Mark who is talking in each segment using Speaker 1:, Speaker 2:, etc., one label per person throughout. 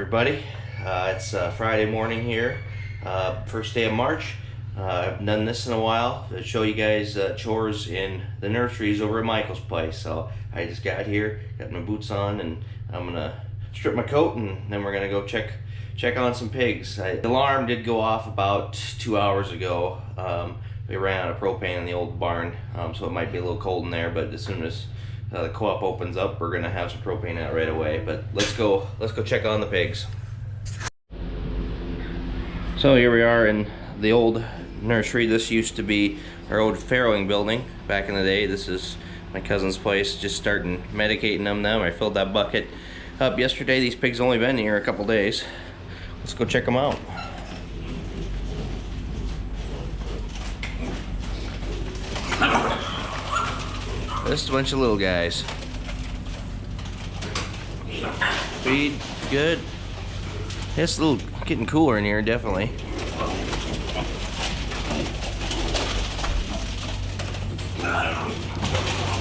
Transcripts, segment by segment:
Speaker 1: everybody. It's Friday morning here, first day of March. I haven't done this in a while to show you guys chores in the nurseries over at Michael's place. So I just got here, got my boots on, and I'm gonna strip my coat, and then we're gonna go check on some pigs. The alarm did go off about 2 hours ago. We ran out of propane in the old barn, so it might be a little cold in there, but as soon as the co-op opens up, we're gonna have some propane out right away. But let's go check on the pigs. So here we are in the old nursery. This used to be our old farrowing building back in the day. This is my cousin's place, just starting medicating them now. I filled that bucket up yesterday. These pigs only been here a couple days. Let's go check them out. Just a bunch of little guys. Feed good. It's a little getting cooler in here, definitely.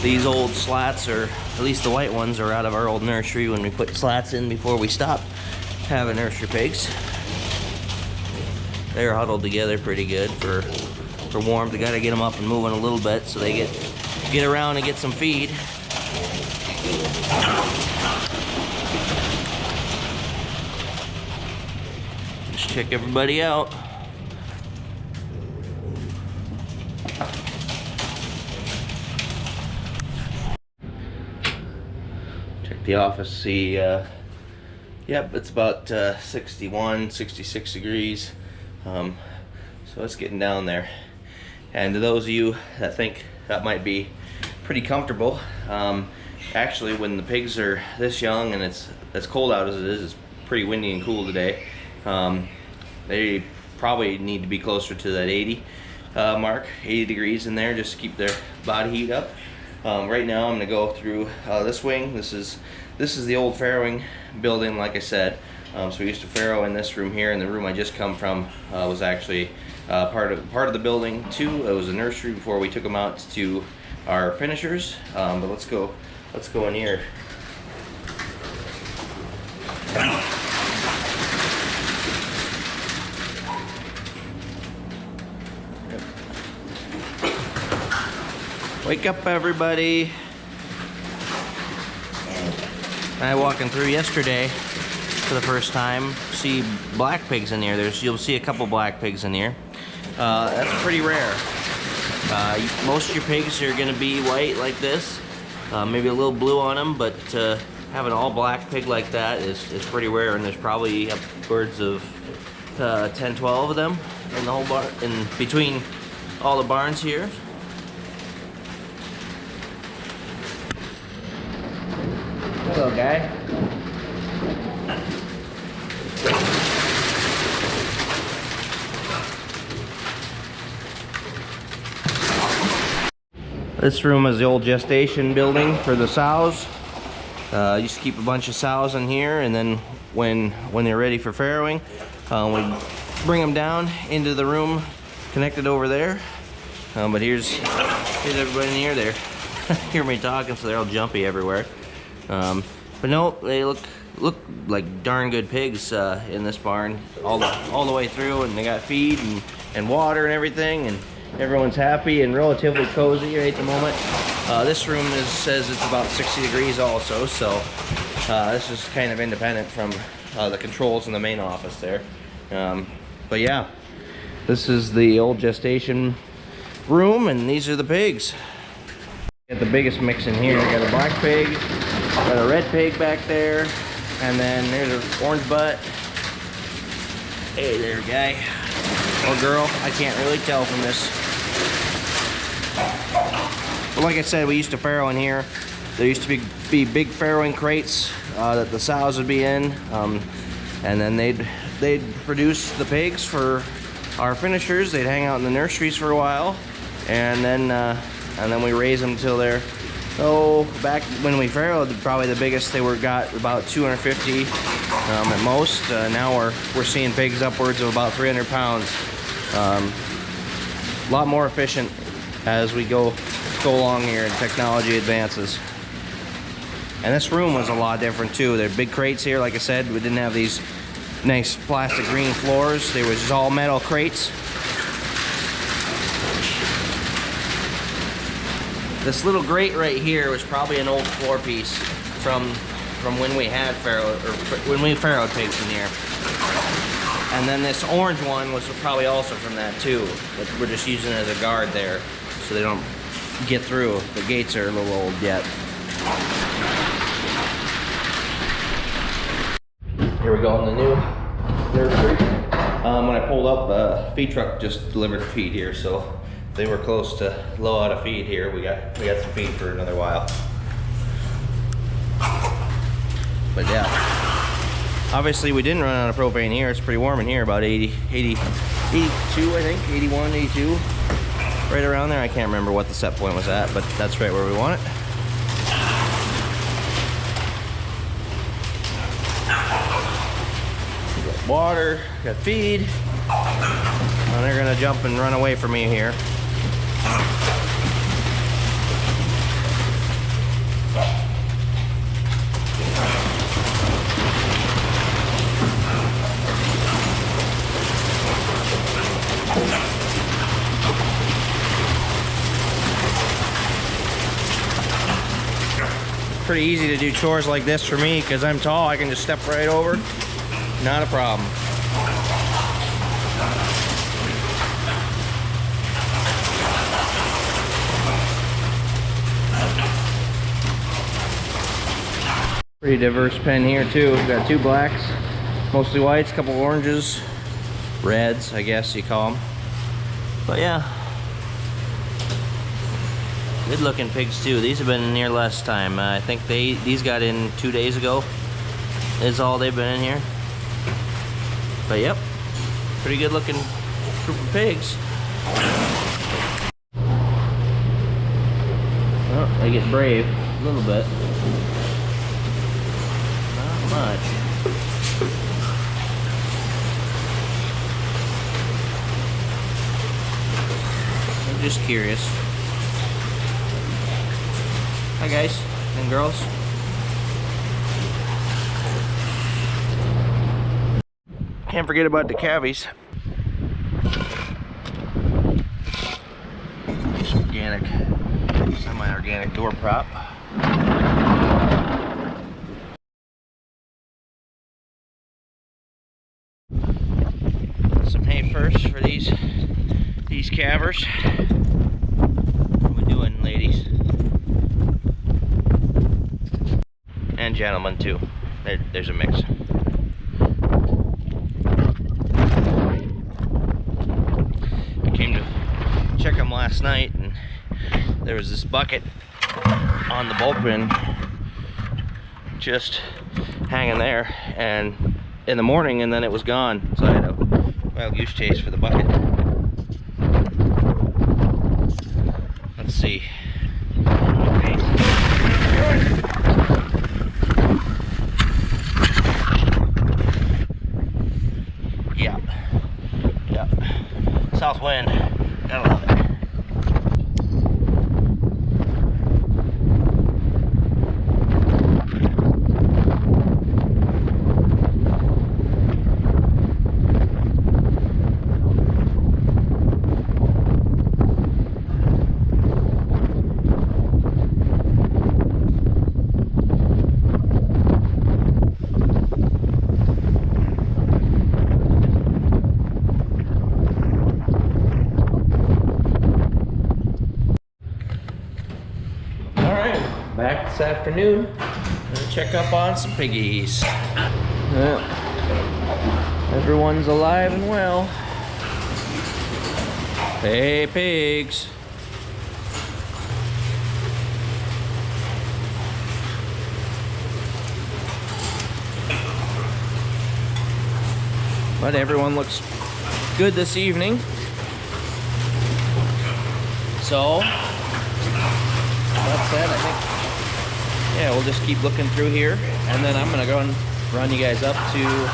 Speaker 1: These old slats, or at least the white ones, are out of our old nursery when we put slats in before we stopped having nursery pigs. They're huddled together pretty good for warmth. We gotta get them up and moving a little bit so they get around and get some feed. Just check everybody out. Check the office, see, yep, it's about 61, 66 degrees. So it's getting down there. And to those of you that think that might be pretty comfortable, actually when the pigs are this young and it's as cold out as it is, it's pretty windy and cool today, they probably need to be closer to that 80 mark, 80 degrees in there, just to keep their body heat up. Right now I'm gonna go through this wing. This is the old farrowing building, like I said. So we used to farrow in this room here, and the room I just come from was actually part of the building too. It was a nursery before we took them out to our finishers. But let's go in here. Wake up, everybody! I walking through yesterday for the first time. See black pigs in here. You'll see a couple black pigs in here. That's pretty rare. Most of your pigs are going to be white like this, maybe a little blue on them, but having an all black pig like that is pretty rare, and there's probably upwards of 10, 12 of them in the whole barn, in between all the barns here. Hello, guy. This room is the old gestation building for the sows. Used to keep a bunch of sows in here, and then when they're ready for farrowing, we bring them down into the room connected over there. But here's everybody in here. They hear me talking, so they're all jumpy everywhere. But no, they look like darn good pigs in this barn all the way through, and they got feed and water and everything, and everyone's happy and relatively cozy right at the moment. This room says it's about 60 degrees also, so this is kind of independent from the controls in the main office there. But yeah, this is the old gestation room, and these are the pigs. Got the biggest mix in here. Got a black pig, got a red pig back there, and then there's an orange butt. Hey there, guy. Or girl, I can't really tell from this. But like I said, we used to farrow in here. There used to be big farrowing crates that the sows would be in, and then they'd produce the pigs for our finishers. They'd hang out in the nurseries for a while, and then we raise them till they're, back when we farrowed, probably the biggest they got about 250 at most. Now we're seeing pigs upwards of about 300 pounds. A lot more efficient as we go along here and technology advances. And this room was a lot different too. There are big crates here, like I said. We didn't have these nice plastic green floors. They were just all metal crates. This little grate right here was probably an old floor piece from when we had when we farrowed pigs in here. And then this orange one was probably also from that too, but we're just using it as a guard there so they don't get through. The gates are a little old yet. Here we go in the new nursery. When I pulled up, the feed truck just delivered feed here, so they were close to low out of feed here. We got some feed for another while. But yeah, obviously we didn't run out of propane here. It's pretty warm in here, about 82 I think, 81, 82, right around there. I can't remember what the set point was at, but that's right where we want it. We got water, got feed, and they're gonna jump and run away from me here. Pretty easy to do chores like this for me because I'm tall. I can just step right over. Not a problem. Pretty diverse pen here too. We've got 2 blacks, mostly whites, a couple oranges, reds, I guess you call them. But yeah. Good looking pigs too. These have been in here less time. I think these got in 2 days ago. Is all they've been in here. But yep, pretty good looking group of pigs. Oh, they get brave a little bit. Not much. I'm just curious. Hi guys and girls. Can't forget about the cavies. Nice organic, semi-organic door prop. Some hay first for these calvers. What are we doing, ladies? And gentlemen too. There's a mix. I came to check them last night and there was this bucket on the bullpen just hanging there and in the morning, and then it was gone, so I had a wild goose chase for the bucket. Let's see. South wind, gotta love it. Back this afternoon and check up on some piggies. Well, everyone's alive and well. Hey pigs. But everyone looks good this evening. So that said, I think, yeah, we'll just keep looking through here, and then I'm gonna go and run you guys up to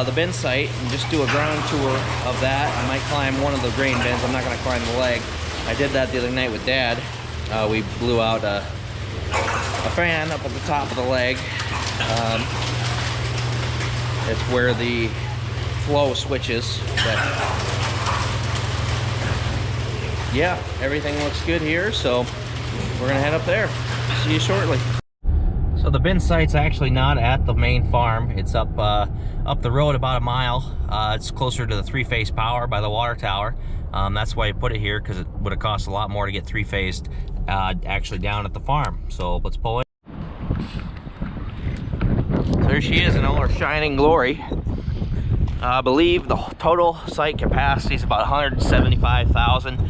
Speaker 1: the bin site and just do a ground tour of that. I might climb one of the grain bins. I'm not gonna climb the leg. I did that the other night with Dad. We blew out a a fan up at the top of the leg. It's where the flow switches. But yeah, everything looks good here, so we're gonna head up there. See you shortly. So the bin site's actually not at the main farm. It's up the road about a mile. It's closer to the three-phase power by the water tower. That's why I put it here, because it would have cost a lot more to get three-phased actually down at the farm. So let's pull in. There she is in all her shining glory. I believe the total site capacity is about 175,000.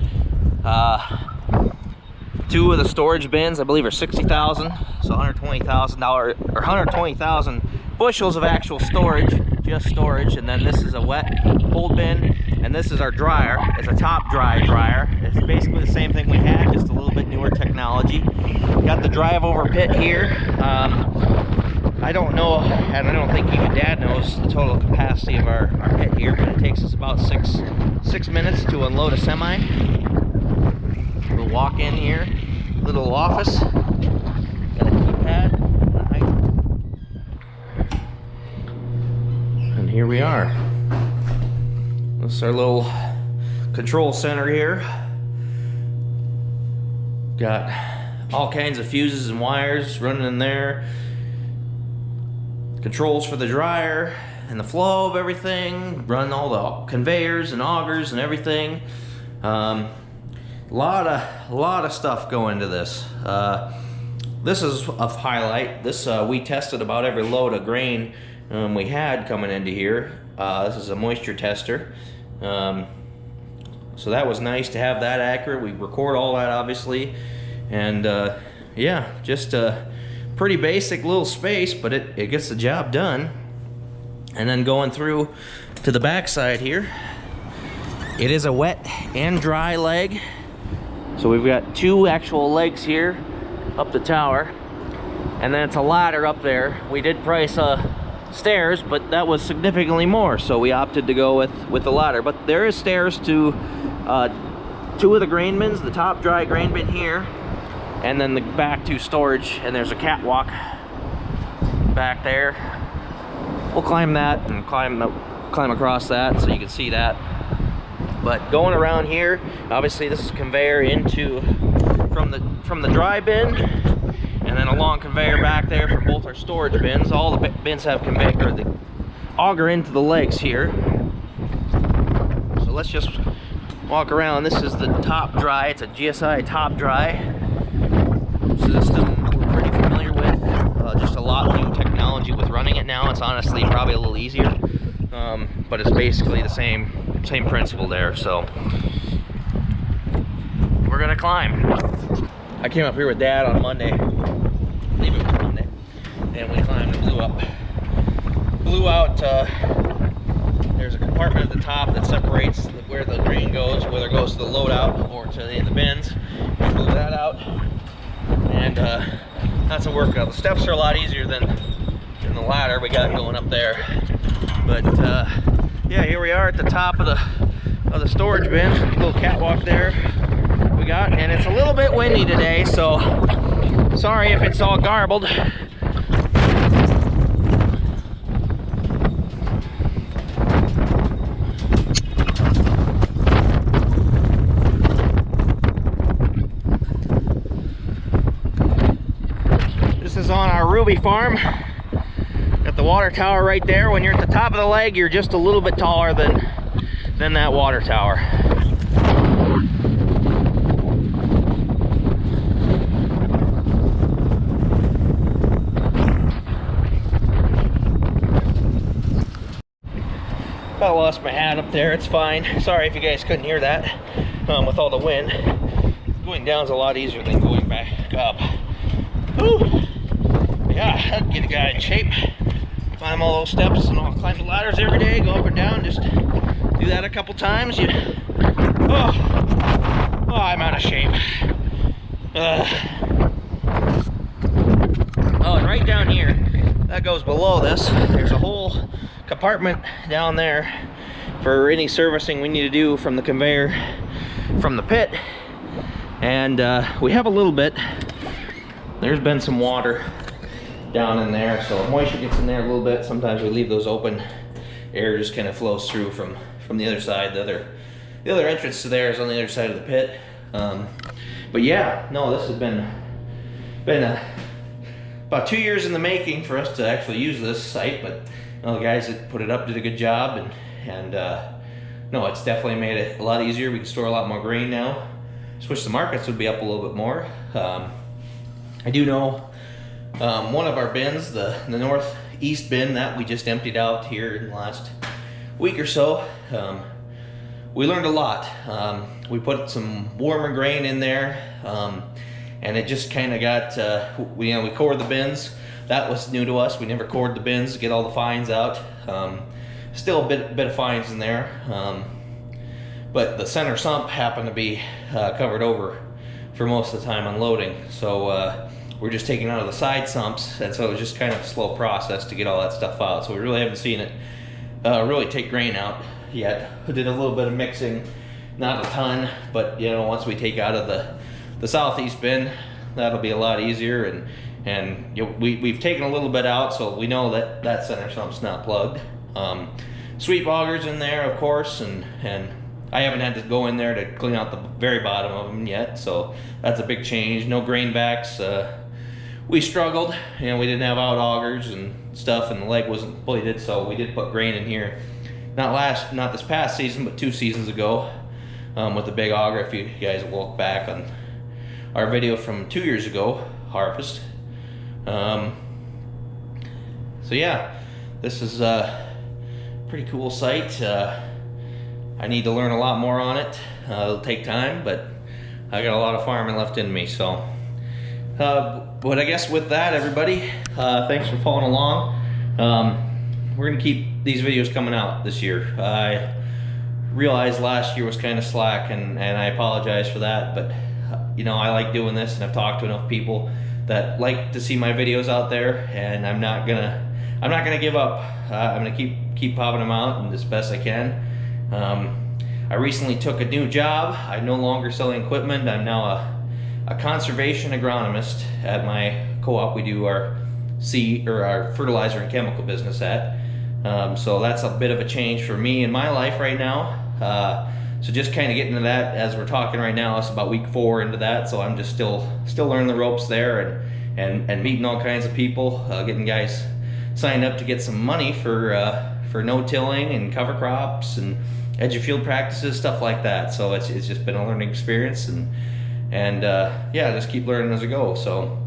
Speaker 1: Two of the storage bins, I believe, are 60,000. So $120,000 or 120,000 bushels of actual storage, just storage. And then this is a wet cold bin, and this is our dryer. It's a top dry dryer. It's basically the same thing we had, just a little bit newer technology. Got the drive over pit here. I don't know, and I don't think even Dad knows the total capacity of our pit here, but it takes us about six minutes to unload a semi. We'll walk in here, little office, got a keypad, and here we are. This is our little control center here. Got all kinds of fuses and wires running in there. Controls for the dryer and the flow of everything, run all the conveyors and augers and everything. A lot of stuff go into this. This is a highlight. This we tested about every load of grain we had coming into here. This is a moisture tester. So that was nice to have that accurate. We record all that obviously, and yeah, just pretty basic little space, but it gets the job done. And then going through to the back side here, it is a wet and dry leg. So we've got two actual legs here up the tower, and then it's a ladder up there. We did price stairs, but that was significantly more, so we opted to go with the ladder. But there is stairs to two of the grain bins, the top dry grain bin here, and then the back two storage, and there's a catwalk back there. We'll climb that and climb across that so you can see that. But going around here, obviously this is conveyor into from the dry bin, and then a long conveyor back there for both our storage bins. All the bins have conveyor, or the auger into the legs here. So let's just walk around. This is the top dry. It's a GSI top dry system we're pretty familiar with. Just a lot of new technology with running it now. It's honestly probably a little easier, but it's basically the same principle there. So we're gonna climb. I came up here with Dad on Monday, I believe it was Monday, and we climbed and blew out. There's a compartment at the top that separates where the grain goes, whether it goes to the loadout or to the bins. We blew that out, and that's a workout. The steps are a lot easier than the ladder we got going up there. But yeah, here we are at the top of the storage bin. Little catwalk there we got, and it's a little bit windy today, so sorry if it's all garbled. This is on our Ruby farm. Got the water tower right there. When you're at the top of the leg, you're just a little bit taller than that water tower. I lost my hat up there. It's fine. Sorry if you guys couldn't hear that with all the wind. Going down is a lot easier than going back up. Whew. Yeah, that'd get a guy in shape. Climb all those steps, and I'll climb the ladders every day, go up and down. Just do that a couple times. Oh, I'm out of shape. Oh, and right down here, that goes below this. There's a whole compartment down there for any servicing we need to do from the conveyor from the pit. And we have a little bit there's been some water down in there, so moisture gets in there a little bit. Sometimes we leave those open. Air just kind of flows through from the other side. The other entrance to there is on the other side of the pit. But yeah, no, this has been about 2 years in the making for us to actually use this site. But the guys that put it up did a good job, and no, it's definitely made it a lot easier. We can store a lot more grain now. Just wish the markets would be up a little bit more. I do know one of our bins, the northeast bin that we just emptied out here in the last week or so, we learned a lot. We put some warmer grain in there, and it just kind of got, we cored the bins. That was new to us. We never cored the bins to get all the fines out. Still a bit of fines in there, but the center sump happened to be covered over for most of the time unloading. So we're just taking out of the side sumps, and so it was just kind of a slow process to get all that stuff out. So we really haven't seen it really take grain out yet. We did a little bit of mixing, not a ton, but once we take out of the southeast bin, that'll be a lot easier. And we've taken a little bit out, so we know that center sump's not plugged. Sweep augers in there, of course, and I haven't had to go in there to clean out the very bottom of them yet, so that's a big change. No grain backs. We struggled, we didn't have out augers and stuff, and the leg wasn't plated, so we did put grain in here. Not this past season, but 2 seasons ago, with the big auger. If you guys look back on our video from 2 years ago, harvest. So yeah, this is a pretty cool site. I need to learn a lot more on it. It'll take time, but I got a lot of farming left in me. So, but I guess with that, everybody, thanks for following along. We're gonna keep these videos coming out this year. I realized last year was kind of slack, and I apologize for that. But I like doing this, and I've talked to enough people that like to see my videos out there, and I'm not gonna give up. I'm gonna keep popping them out and as best I can. I recently took a new job. I'm no longer selling equipment. I'm now a conservation agronomist at my co-op we do our our fertilizer and chemical business at. So that's a bit of a change for me in my life right now. So just kind of getting into that as we're talking right now. It's about week 4 into that, so I'm just still learning the ropes there, and meeting all kinds of people, getting guys signed up to get some money for no-tilling and cover crops and edge of field practices, stuff like that. So it's just been a learning experience, and yeah, just keep learning as I go. So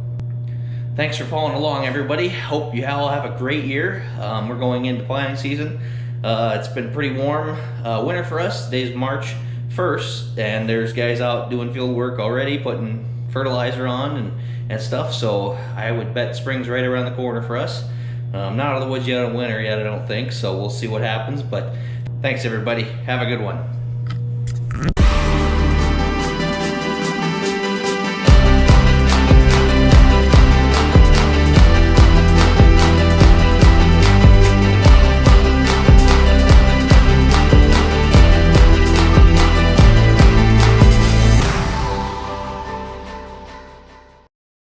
Speaker 1: thanks for following along, everybody. Hope you all have a great year. We're going into planting season. It's been pretty warm winter for us. Today's March 1st, and there's guys out doing field work already, putting fertilizer on and stuff. So I would bet spring's right around the corner for us. Not out of the woods yet on winter yet, I don't think. So we'll see what happens. But thanks, everybody. Have a good one.